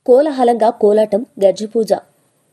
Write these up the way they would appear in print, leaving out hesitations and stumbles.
కోలాహలంగా కోలాటం గజ్జిపూజ.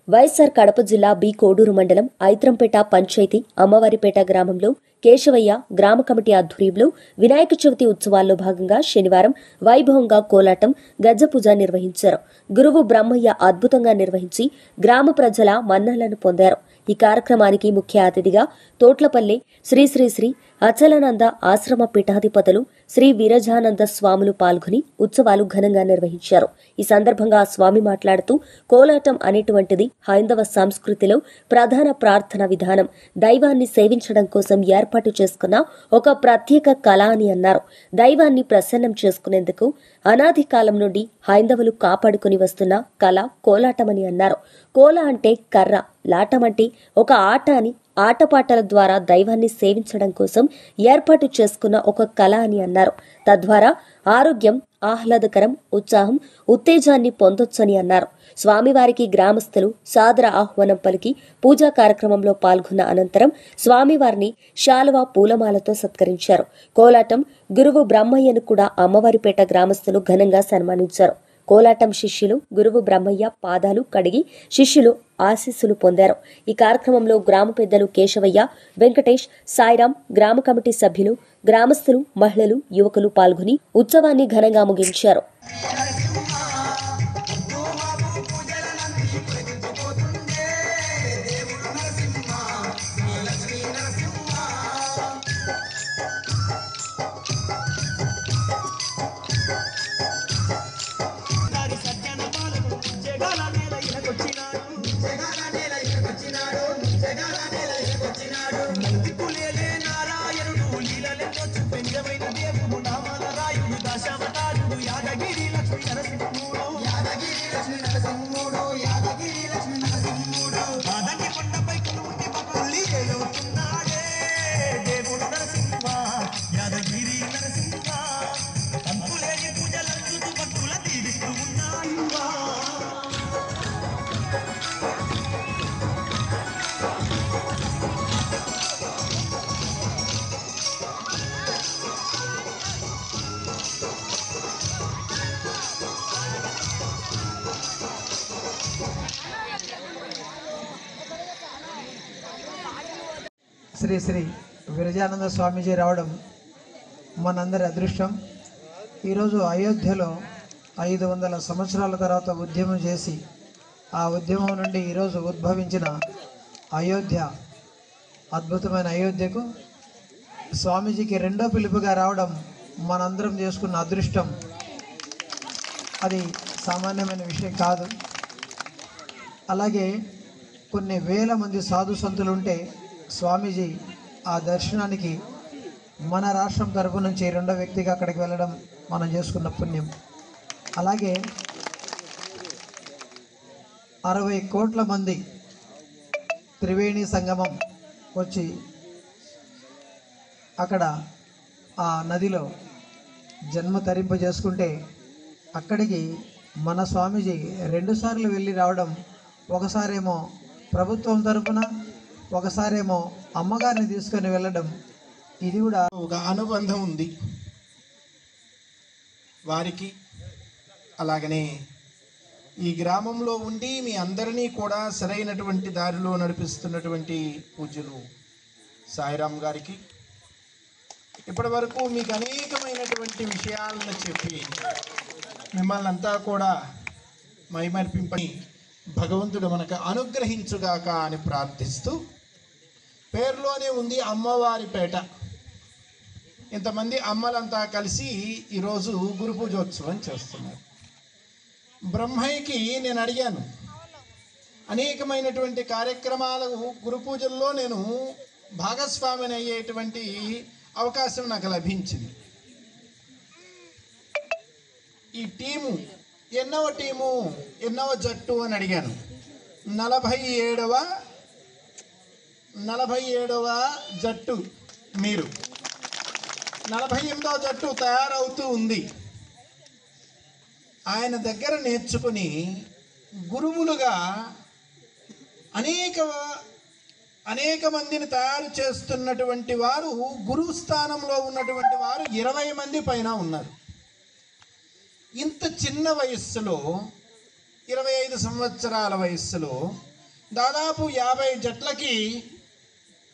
వైఎస్సార్ కడప జిల్లా బి కోడూరు మండలం ఐత్రంపేట పంచాయతీ అమ్మవారిపేట గ్రామంలో కేశవయ్య గ్రామ కమిటీ ఆధ్వర్యంలో వినాయక చవితి ఉత్సవాల్లో భాగంగా శనివారం వైభవంగా కోలాటం గజ్జపూజ నిర్వహించారు. గురువు బ్రహ్మయ్య అద్భుతంగా నిర్వహించి గ్రామ ప్రజల మన్ననలను పొందారు. ఈ కార్యక్రమానికి ముఖ్య అతిథిగా తోట్లపల్లి శ్రీ శ్రీ శ్రీ అచలానంద ఆశ్రమ పీఠాధిపతులు శ్రీ వీరజానంద స్వాములు పాల్గొని ఉత్సవాలు ఘనంగా నిర్వహించారు. ఈ సందర్భంగా స్వామి మాట్లాడుతూ కోలాటం అనేటువంటిది హైందవ సంస్కృతిలో ప్రధాన ప్రార్థన విధానం, దైవాన్ని సేవించడం కోసం ఏర్పాటు చేసుకున్న ఒక ప్రత్యేక కళ అని అన్నారు. దైవాన్ని ప్రసన్నం చేసుకునేందుకు అనాది కాలం నుండి హైందవులు కాపాడుకుని వస్తున్న కళ కోలాటమని అన్నారు. కోల అంటే కర్ర, లాటం అంటే ఒక ఆట అని, ఆటపాటల ద్వారా దైవాన్ని సేవించడం కోసం ఏర్పాటు చేసుకున్న ఒక కళ అని అన్నారు. తద్వారా ఆరోగ్యం, ఆహ్లాదకరం, ఉత్సాహం, ఉత్తేజాన్ని పొందొచ్చని అన్నారు. స్వామివారికి గ్రామస్తులు సాదర ఆహ్వానం పలికి పూజా కార్యక్రమంలో పాల్గొన్న అనంతరం స్వామివారిని శాలువా పూలమాలతో సత్కరించారు. కోలాటం గురువు బ్రహ్మయ్యను కూడా అమ్మవారిపేట గ్రామస్తులు ఘనంగా సన్మానించారు. కోలాటం శిష్యులు గురువు బ్రహ్మయ్య పాదాలు కడిగి శిష్యులు ఆశీస్సులు పొందారు. ఈ కార్యక్రమంలో గ్రామ పెద్దలు కేశవయ్య, వెంకటేష్, సాయిరాం, గ్రామ కమిటీ సభ్యులు, గ్రామస్తులు, మహిళలు, యువకులు పాల్గొని ఉత్సవాన్ని ఘనంగా ముగించారు. శ్రీ శ్రీ వీరజానంద స్వామీజీ రావడం మనందరి అదృష్టం. ఈరోజు అయోధ్యలో 500 సంవత్సరాల తర్వాత ఉద్యమం చేసి ఆ ఉద్యమం నుండి ఈరోజు ఉద్భవించిన అయోధ్య, అద్భుతమైన అయోధ్యకు స్వామీజీకి రెండో పిలుపుగా రావడం మనందరం చేసుకున్న అదృష్టం. అది సామాన్యమైన విషయం కాదు. అలాగే కొన్ని వేల మంది సాధు సంతులు ఉంటే స్వామీజీ ఆ దర్శనానికి మన రాష్ట్రం తరపు నుంచి రెండో వ్యక్తిగా అక్కడికి వెళ్ళడం మనం చేసుకున్న పుణ్యం. అలాగే 60 కోట్ల మంది త్రివేణి సంగమం వచ్చి అక్కడ ఆ నదిలో జన్మ తరింపజేసుకుంటే అక్కడికి మన స్వామీజీ 2 సార్లు వెళ్ళి రావడం, ఒకసారేమో ప్రభుత్వం తరపున, ఒకసారేమో అమ్మగారిని తీసుకొని వెళ్ళడం, ఇది కూడా ఒక అనుబంధం ఉంది వారికి. అలాగనే ఈ గ్రామంలో ఉండి మీ అందరినీ కూడా సరైనటువంటి దారిలో నడిపిస్తున్నటువంటి పూజ్యులు సాయిరాం గారికి ఇప్పటి వరకు మీకు అనేకమైనటువంటి విషయాలను చెప్పి మిమ్మల్ని అంతా కూడా మైమర్పింపని భగవంతుడు మనకు అనుగ్రహించుగాక అని ప్రార్థిస్తూ, పేరులోనే ఉంది అమ్మవారిపేట. ఇంతమంది అమ్మలంతా కలిసి ఈరోజు గురు పూజోత్సవం చేస్తున్నారు. బ్రహ్మయ్యకి నేను అడిగాను, అనేకమైనటువంటి కార్యక్రమాలు గురు పూజల్లో నేను భాగస్వామిని అయ్యేటువంటి అవకాశం నాకు లభించింది. ఈ టీము ఎన్నవ జట్టు అని అడిగాను. 47వ జట్టు మీరు. 48వ జట్టు తయారవుతూ ఉంది. ఆయన దగ్గర నేర్చుకుని గురువులుగా అనేక మందిని తయారు చేస్తున్నటువంటి వారు, గురువు స్థానంలో ఉన్నటువంటి వారు 20 మంది పైన ఉన్నారు. ఇంత చిన్న వయస్సులో 25 సంవత్సరాల వయస్సులో దాదాపు 50 జట్లకి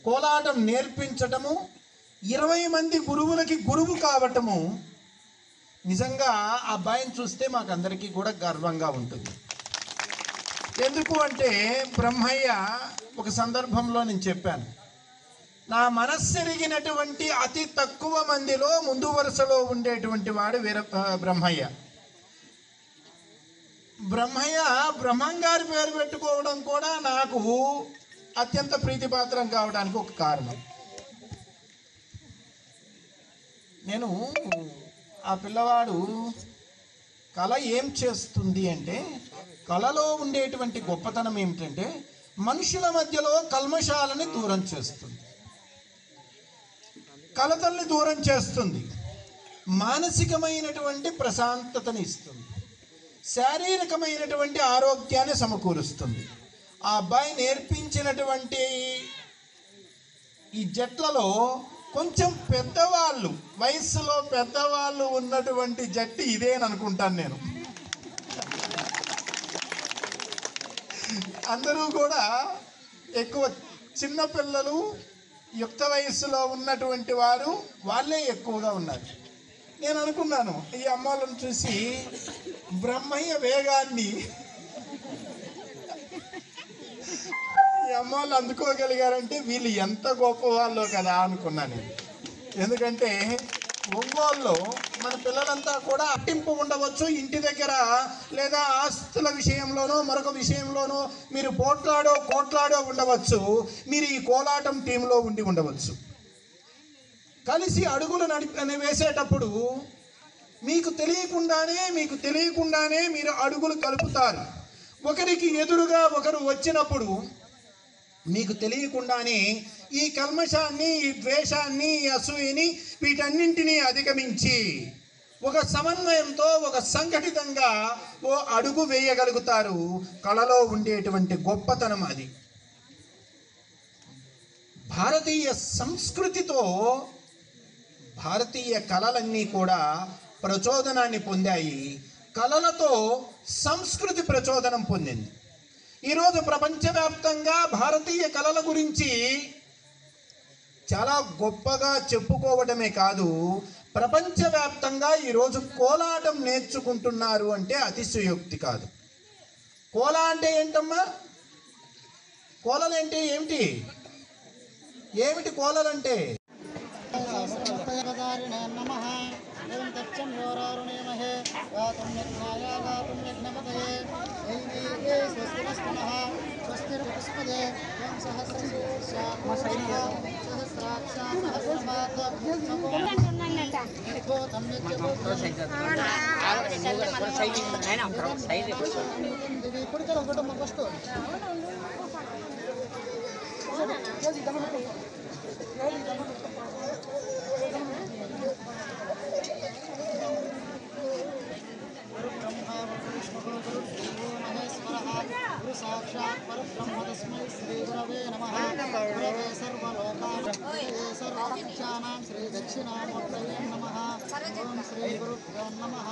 కోలాటం నేర్పించటము, 20 మంది గురువులకి గురువు కావటము నిజంగా ఆ అబ్బాయిని చూస్తే మాకందరికీ కూడా గర్వంగా ఉంటుంది. ఎందుకు అంటే బ్రహ్మయ్య ఒక సందర్భంలో నేను చెప్పాను, నా మనస్సెరిగినటువంటి అతి తక్కువ మందిలో ముందు వరుసలో ఉండేటువంటి వాడు బ్రహ్మయ్య. బ్రహ్మంగారి పేరు పెట్టుకోవడం కూడా నాకు అత్యంత ప్రీతిపాత్రం కావడానికి ఒక కారణం. నేను ఆ పిల్లవాడు కళ ఏం చేస్తుంది అంటే, కళలో ఉండేటువంటి గొప్పతనం ఏమిటంటే మనుషుల మధ్యలో కల్మషాలని దూరం చేస్తుంది, కలతల్ని దూరం చేస్తుంది, మానసికమైనటువంటి ప్రశాంతతని ఇస్తుంది, శారీరకమైనటువంటి ఆరోగ్యాన్ని సమకూరుస్తుంది. ఆ అబ్బాయి నేర్పించినటువంటి ఈ జట్లలో కొంచెం పెద్దవాళ్ళు, వయస్సులో పెద్దవాళ్ళు ఉన్నటువంటి జట్టు ఇదేననుకుంటాను నేను. అందరూ కూడా ఎక్కువ చిన్నపిల్లలు, యుక్త వయస్సులో ఉన్నటువంటి వారు వాళ్ళే ఎక్కువగా ఉన్నారు. నేను అనుకున్నాను, ఈ అమ్మాయిలను చూసి బ్రహ్మయ్య వేగాన్ని ఈ అమ్మాయిలు అందుకోగలిగారంటే వీళ్ళు ఎంత గొప్ప వాళ్ళో కదా అనుకున్నాను. ఎందుకంటే ఒంగోలులో మన పిల్లలంతా కూడా అట్టింపు ఉండవచ్చు, ఇంటి దగ్గర లేదా ఆస్తుల విషయంలోనో మరొక విషయంలోనో మీరు కోట్లాడో ఉండవచ్చు, మీరు ఈ కోలాటం టీంలో ఉండవచ్చు. కలిసి అడుగులు వేసేటప్పుడు మీకు తెలియకుండానే మీరు అడుగులు కలుపుతారు. ఒకరికి ఎదురుగా ఒకరు వచ్చినప్పుడు మీకు తెలియకుండానే ఈ కల్మషాన్ని, ఈ ద్వేషాన్ని, ఈ అసూయని, వీటన్నింటినీ అధిగమించి ఒక సమన్వయంతో, ఒక సంఘటితంగా ఓ అడుగు వేయగలుగుతారు. కళలో ఉండేటువంటి గొప్పతనం అది. భారతీయ సంస్కృతితో భారతీయ కళలన్నీ కూడా ప్రచోదనాన్ని పొందాయి. కళలతో సంస్కృతి ప్రచోదనం పొందింది. ఈరోజు ప్రపంచవ్యాప్తంగా భారతీయ కళల గురించి చాలా గొప్పగా చెప్పుకోవడమే కాదు, ప్రపంచవ్యాప్తంగా ఈరోజు కోలాటం నేర్చుకుంటున్నారు అంటే అతిశయోక్తి కాదు. కోలా అంటే ఏంటమ్మా? కోలలంటే ఏమిటి కోలలంటే? साक्षात् परब्रह्म तस्मै श्री गुरवे नमः। गुरवे सर्वलोकानां श्री दक्षिणामूर्तये नमः। ओम श्री गुरुभ्यो नमः।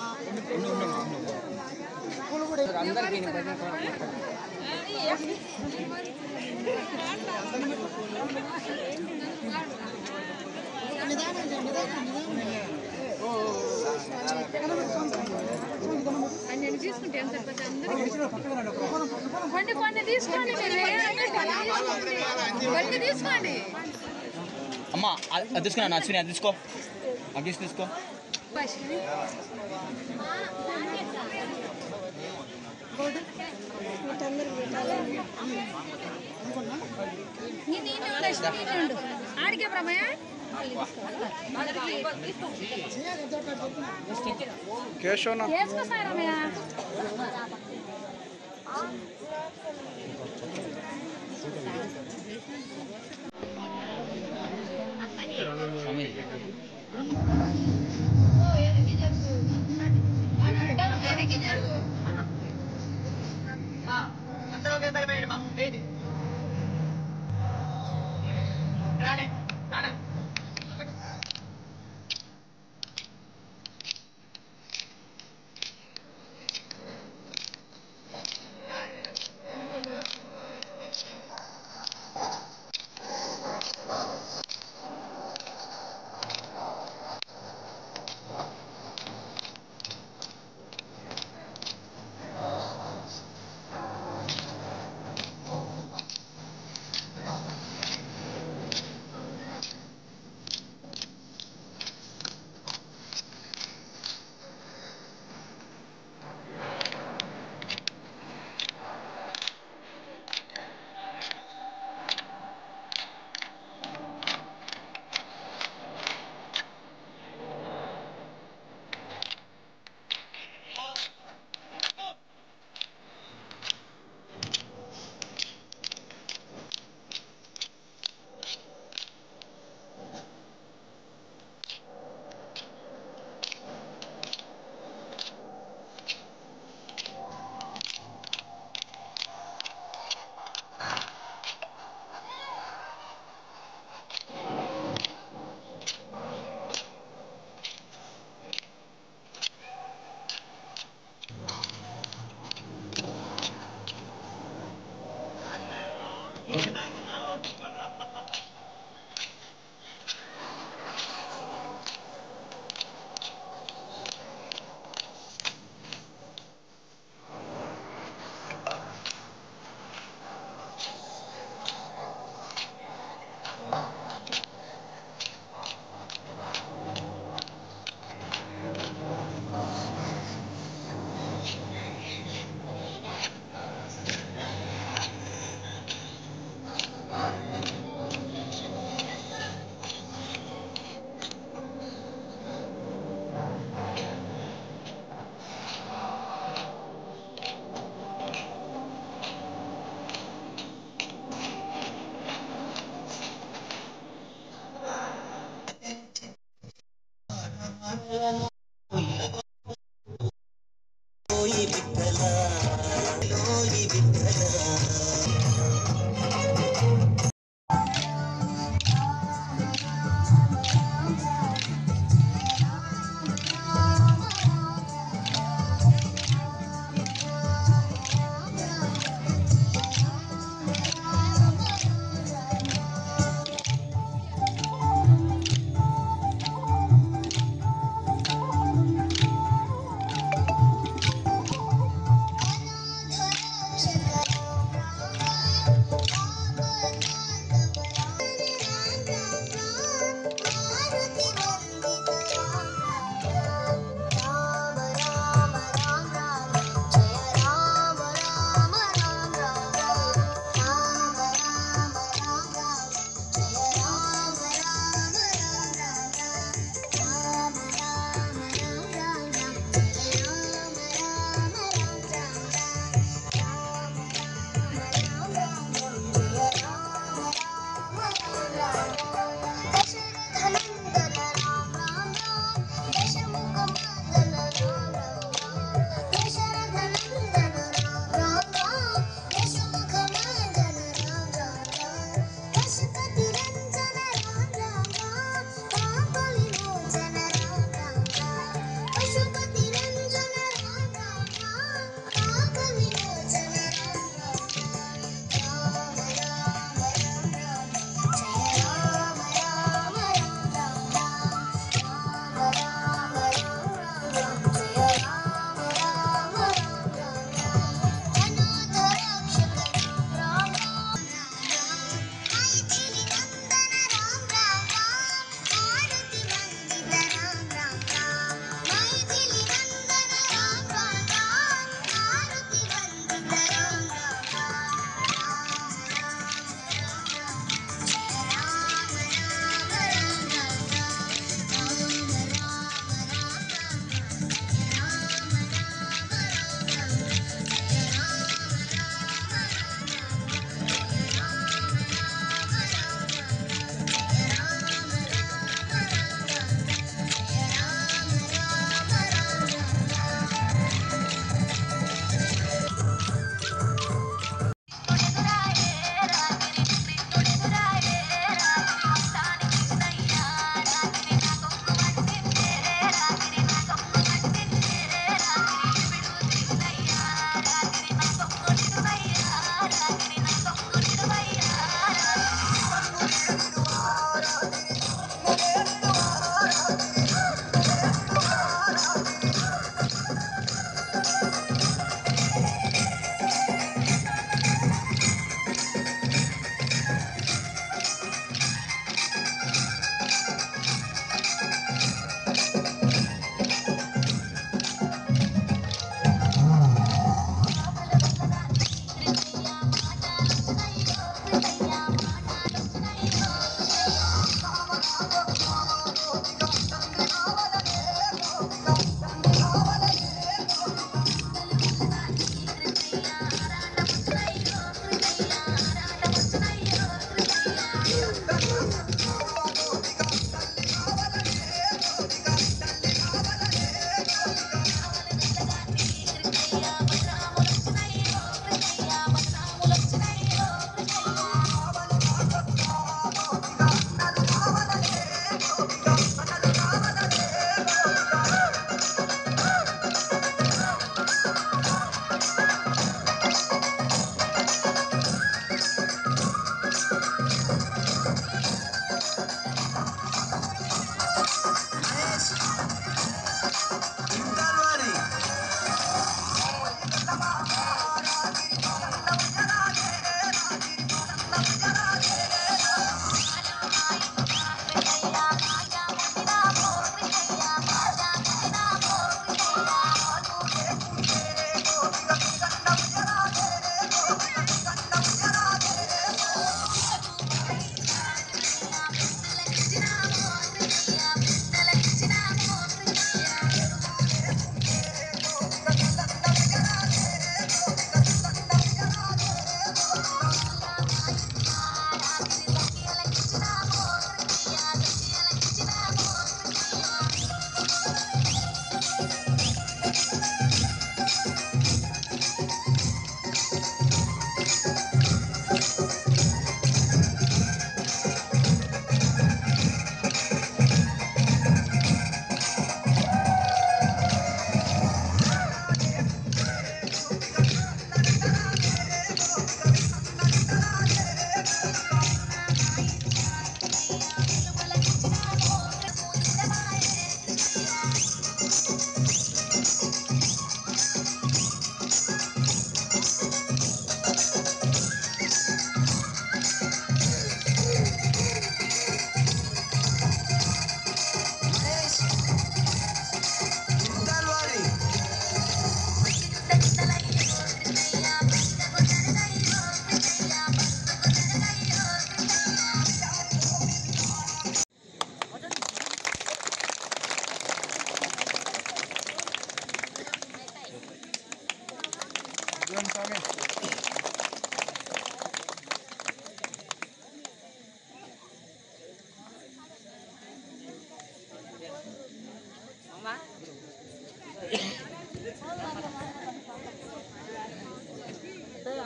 అన్ని తీసుకుంటే ఎంత సరిపోతే అందరూ కొన్ని తీసుకోండి, కొన్ని తీసుకోండి. అమ్మా అది తీసుకున్నా, నచ్చిన అది తీసుకో, అగ్గిసి తీసుకో. ఆడికే ప్రమేయ చేసుకోసారమయ్య.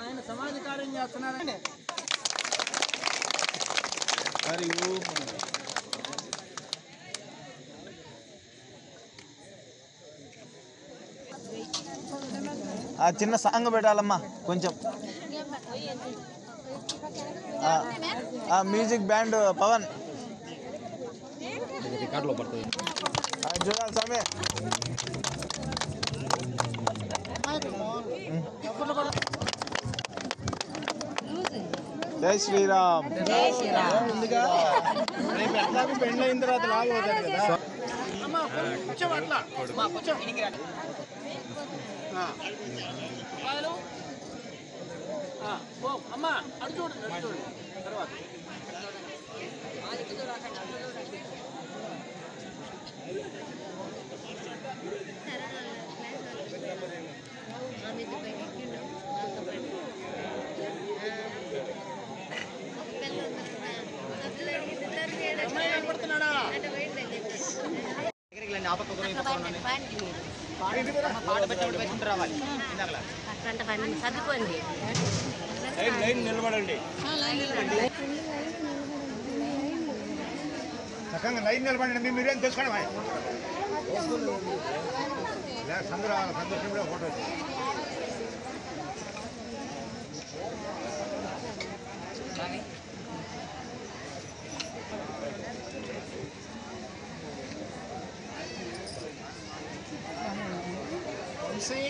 ఆయన సమాజ కార్యం చేస్తున్నారండి. ఆ చిన్న సాంగ్ పెట్టాలమ్మా కొంచెం. మ్యూజిక్ బ్యాండ్ పవన్ రికార్డులో పడుతుంది చూడాలి స్వామి. జై శ్రీరామ్. ముందుగా రేపు ఎట్లాగో పెళ్ళి అయిన తర్వాత లాగా అవుతాడు కదా. కొంచెం అట్లా కొంచెం అమ్మా అటు చూడండి అటు చూడండి తర్వాత చదువుకోండి నిలబడండి చక్కగా లైన్ నిలబడండి. మీరేం తెలుసుకోండి సంతోషం కూడా ఫోటో వంశీ